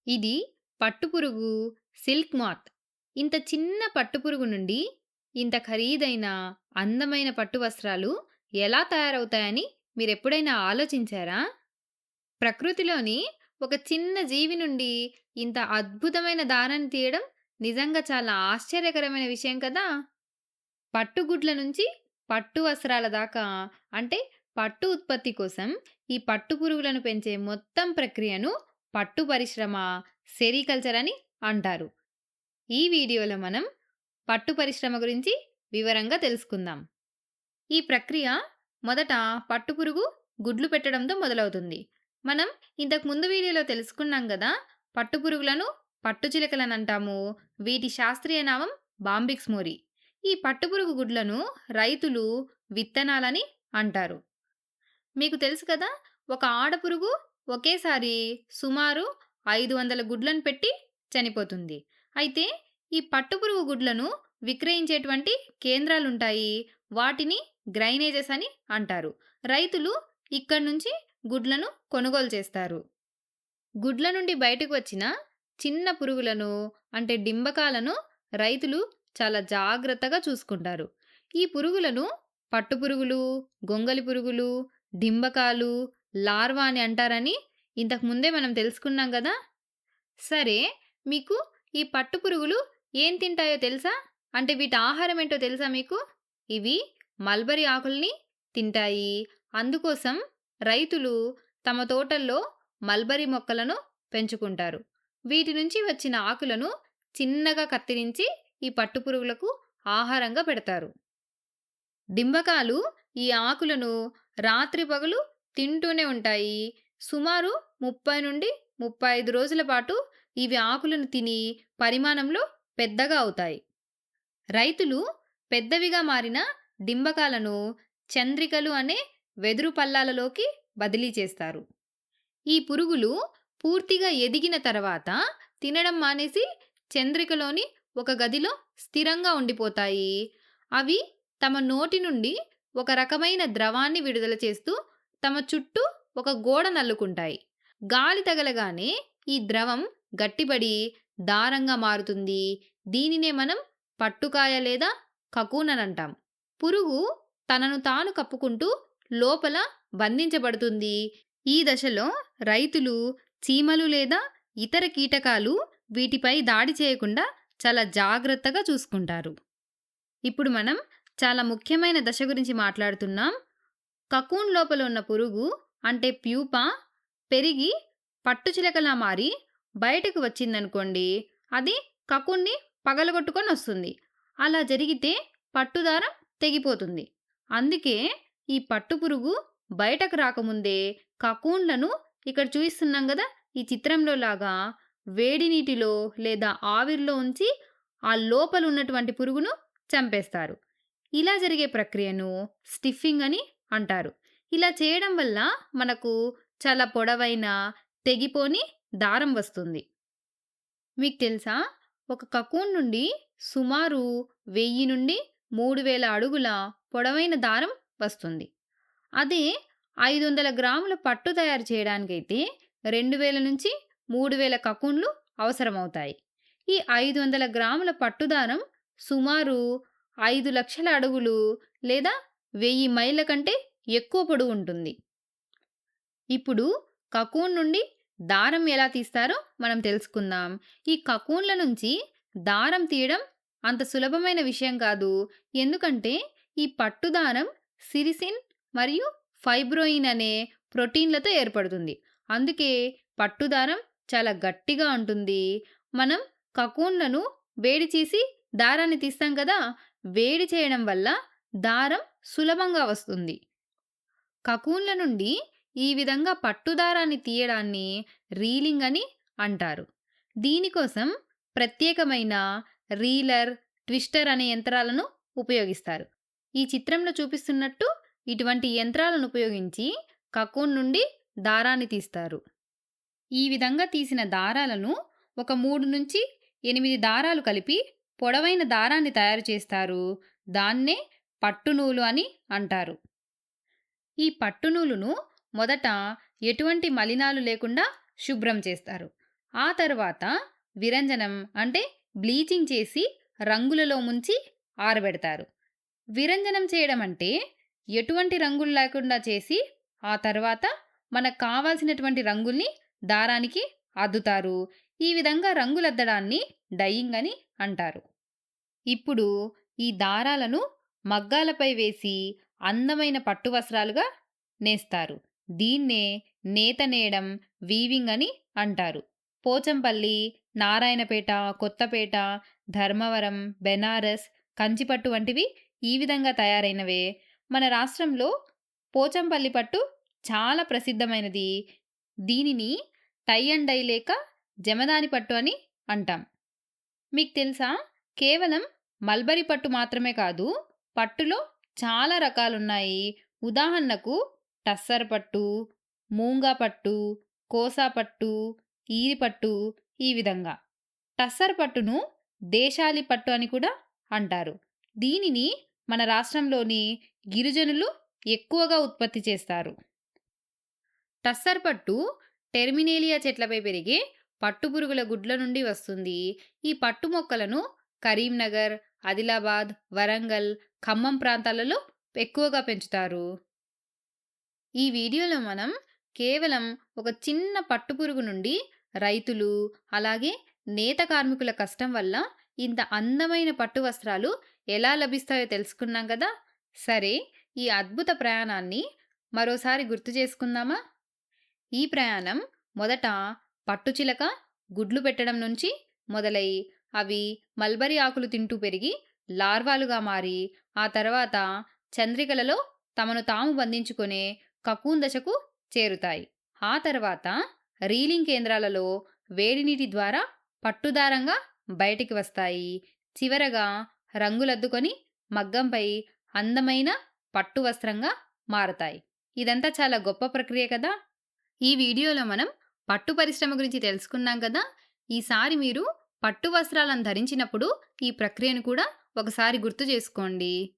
ఇది పట్టుపురుగు సిల్క్ మాత్. ఇంత చిన్న పట్టుపురుగు నుండి ఇంత ఖరీదైన, అందమైన పట్టు వస్త్రాలు ఎలా తయారవుతాయని మీరెప్పుడైనా ఆలోచించారా? ప్రకృతిలోని ఒక చిన్న జీవి నుండి ఇంత అద్భుతమైన దారాన్ని తీయడం నిజంగా చాలా ఆశ్చర్యకరమైన విషయం కదా! పట్టుగుడ్ల నుంచి పట్టు వస్త్రాల దాకా, అంటే పట్టు ఉత్పత్తి కోసం ఈ పట్టు పురుగులను పెంచే మొత్తం ప్రక్రియను పట్టు పరిశ్రమ, సెరికల్చర్ అని అంటారు. ఈ వీడియోలో మనం పట్టు పరిశ్రమ గురించి వివరంగా తెలుసుకుందాం. ఈ ప్రక్రియ మొదట పట్టుపురుగు గుడ్లు పెట్టడంతో మొదలవుతుంది. మనం ఇంతకు ముందు వీడియోలో తెలుసుకున్నాం గదా! పట్టుపురుగులను పట్టుచిలకలని అంటాము. వీటి శాస్త్రీయ నామం బాంబిక్స్ మోరి. ఈ పట్టుపురుగు గుడ్లను రైతులు విత్తనాలని అంటారు. మీకు తెలుసు కదా! ఒక ఆడపురుగు ఒకేసారి సుమారు 500 గుడ్లను పెట్టి చనిపోతుంది. అయితే ఈ పట్టుపురుగు గుడ్లను విక్రయించేటువంటి కేంద్రాలుంటాయి. వాటిని గ్రైనేజెస్ అని అంటారు. రైతులు ఇక్కడి నుంచి గుడ్లను కొనుగోలు చేస్తారు. గుడ్ల నుండి బయటకు వచ్చిన చిన్న పురుగులను, అంటే డింబకాలను రైతులు చాలా జాగ్రత్తగా చూసుకుంటారు. ఈ పురుగులను పట్టుపురుగులు, గొంగలి పురుగులు, డింబకాలు, లార్వా అని అంటారని ఇంతకు ముందే మనం తెలుసుకున్నాం గదా! సరే, మీకు ఈ పట్టుపురుగులు ఏం తింటాయో తెలుసా? అంటే వీటి ఆహారం ఏంటో తెలుసా మీకు? ఇవి మల్బరీ ఆకుల్ని తింటాయి. అందుకోసం రైతులు తమ తోటల్లో మల్బరీ మొక్కలను పెంచుకుంటారు. వీటి నుంచి వచ్చిన ఆకులను చిన్నగా కత్తిరించి ఈ పట్టుపురుగులకు ఆహారంగా పెడతారు. డింబకాలు ఈ ఆకులను రాత్రి పగలు తింటూనే ఉంటాయి. సుమారు 30-35 రోజుల పాటు ఇవి ఆకులను తిని పరిమాణంలో పెద్దగా అవుతాయి. రైతులు పెద్దవిగా మారిన డింబకాలను చంద్రికలు అనే వెదురు పల్లాలలోకి బదిలీ చేస్తారు. ఈ పురుగులు పూర్తిగా ఎదిగిన తర్వాత తినడం మానేసి చంద్రికలోని ఒక గదిలో స్థిరంగా ఉండిపోతాయి. అవి తమ నోటి నుండి ఒక రకమైన ద్రవాన్ని విడుదల చేస్తూ తమ చుట్టూ ఒక గోడ నల్లుకుంటాయి. గాలి తగలగానే ఈ ద్రవం గట్టిపడి దారంగా మారుతుంది. దీనినే మనం పట్టుకాయ లేదా కకూన్ అని అంటాం. పురుగు తనను తాను కప్పుకుంటూ లోపల బంధించబడుతుంది. ఈ దశలో రైతులు చీమలు లేదా ఇతర కీటకాలు వీటిపై దాడి చేయకుండా చాలా జాగ్రత్తగా చూసుకుంటారు. ఇప్పుడు మనం చాలా ముఖ్యమైన దశ గురించి మాట్లాడుతున్నాం. కకూన్ లోపల ఉన్న పురుగు, అంటే ప్యూపా, పెరిగి పట్టుచిలకలా మారి బయటకు వచ్చిందనుకోండి, అది కకూన్ని పగలగొట్టుకొని వస్తుంది. అలా జరిగితే పట్టుదారం తెగిపోతుంది. అందుకే ఈ పట్టుపురుగు బయటకు రాకముందే కకూన్లను ఇక్కడ చూయిస్తున్నాం గదా! ఈ చిత్రంలో లాగా వేడి నీటిలో లేదా ఆవిరిలో ఉంచి ఆ లోపల ఉన్నటువంటి పురుగును చంపేస్తారు. ఇలా జరిగే ప్రక్రియను స్టిఫింగ్ అని అంటారు. ఇలా చేయడం వల్ల మనకు చాలా పొడవైన, తెగిపోని దారం వస్తుంది. మీకు తెలుసా? ఒక కకూన్ నుండి సుమారు 1000-3000 అడుగుల పొడవైన దారం వస్తుంది. అదే 500 గ్రాముల పట్టు తయారు చేయడానికైతే 2000-3000 కకూన్లు అవసరమవుతాయి. ఈ 500 గ్రాముల పట్టుదారం సుమారు 5,00,000 అడుగులు లేదా 1000 మైళ్ళ కంటే ఎక్కువ పొడవు ఉంటుంది. ఇప్పుడు కకూన్ నుండి దారం ఎలా తీస్తారో మనం తెలుసుకుందాం. ఈ కకూన్ల నుంచి దారం తీయడం అంత సులభమైన విషయం కాదు. ఎందుకంటే ఈ పట్టుదారం సిరిసిన్ మరియు ఫైబ్రోయిన్ అనే ప్రోటీన్లతో ఏర్పడుతుంది. అందుకే పట్టుదారం చాలా గట్టిగా ఉంటుంది. మనం కకూన్లను వేడి చేసి దారాన్ని తీస్తాం కదా! వేడి చేయడం వల్ల దారం సులభంగా వస్తుంది. కకూన్ల నుండి ఈ విధంగా పట్టుదారాన్ని తీయడాన్ని రీలింగ్ అని అంటారు. దీనికోసం ప్రత్యేకమైన రీలర్, ట్విస్టర్ అనే యంత్రాలను ఉపయోగిస్తారు. ఈ చిత్రంలో చూపిస్తున్నట్టు ఇటువంటి యంత్రాలను ఉపయోగించి కకూన్ నుండి దారాన్ని తీస్తారు. ఈ విధంగా తీసిన దారాలను ఒక 3-8 దారాలు కలిపి పొడవైన దారాన్ని తయారు చేస్తారు. దాన్నే పట్టునూలు అని అంటారు. ఈ పట్టునూలును మొదట ఎటువంటి మలినాలు లేకుండా శుభ్రం చేస్తారు. ఆ తర్వాత విరంజనం అంటే బ్లీచింగ్ చేసి రంగులలో ముంచి ఆరబెడతారు. విరంజనం చేయడం అంటే ఎటువంటి రంగులు లేకుండా చేసి ఆ తర్వాత మనకు కావాల్సినటువంటి రంగుల్ని దారానికి అద్దుతారు. ఈ విధంగా రంగులద్దడాన్ని డయింగ్ అని అంటారు. ఇప్పుడు ఈ దారాలను మగ్గాలపై వేసి అందమైన పట్టు వస్త్రాలుగా నేస్తారు. దీన్నే నేత నేయడం, వీవింగ్ అని అంటారు. పోచంపల్లి, నారాయణపేట, కొత్తపేట, ధర్మవరం, బెనారస్, కంచిపట్టు వంటివి ఈ విధంగా తయారైనవే. మన రాష్ట్రంలో పోచంపల్లి పట్టు చాలా ప్రసిద్ధమైనది. దీనిని టై అండ్ డై లేక జమదాని పట్టు అని అంటాం. మీకు తెలుసా? కేవలం మల్బరీ పట్టు మాత్రమే కాదు, పట్టులో చాలా రకాలున్నాయి. ఉదాహరణకు టస్సర్ పట్టు, మూంగా పట్టు, కోసా పట్టు, ఈరి పట్టు ఈ విధంగా. టస్సర్ పట్టును దేశాలి పట్టు అని కూడా అంటారు. దీనిని మన రాష్ట్రంలోని గిరిజనులు ఎక్కువగా ఉత్పత్తి చేస్తారు. టస్సర్ పట్టు టెర్మినేలియా చెట్లపై పెరిగే పట్టుపురుగుల గుడ్ల నుండి వస్తుంది. ఈ పట్టు మొక్కలను కరీంనగర్, ఆదిలాబాద్, వరంగల్, ఖమ్మం ప్రాంతాలలో ఎక్కువగా పెంచుతారు. ఈ వీడియోలో మనం కేవలం ఒక చిన్న పట్టుపురుగు నుండి రైతులు, అలాగే నేత కార్మికుల కష్టం వల్ల ఇంత అందమైన పట్టు వస్త్రాలు ఎలా లభిస్తాయో తెలుసుకున్నాం కదా. సరే, ఈ అద్భుత ప్రయాణాన్ని మరోసారి గుర్తు చేసుకుందామా? ఈ ప్రయాణం మొదట పట్టుచిలక గుడ్లు పెట్టడం నుంచి మొదలై అవి మల్బరీ ఆకులు తింటూ పెరిగి లార్వాలుగా మారి ఆ తర్వాత చంద్రికలలో తమను తాము బంధించుకునే కకూన్ దశకు చేరుతాయి. ఆ తర్వాత రీలింగ్ కేంద్రాలలో వేడి నీటి ద్వారా పట్టుదారంగా బయటికి వస్తాయి. చివరగా రంగులద్దుకొని మగ్గంపై అందమైన పట్టు వస్త్రంగా మారతాయి. ఇదంతా చాలా గొప్ప ప్రక్రియ కదా. ఈ వీడియోలో మనం పట్టు పరిశ్రమ గురించి తెలుసుకున్నాం కదా. ఈసారి మీరు పట్టు వస్త్రాలను ధరించినప్పుడు ఈ ప్రక్రియను కూడా ఒకసారి గుర్తు చేసుకోండి.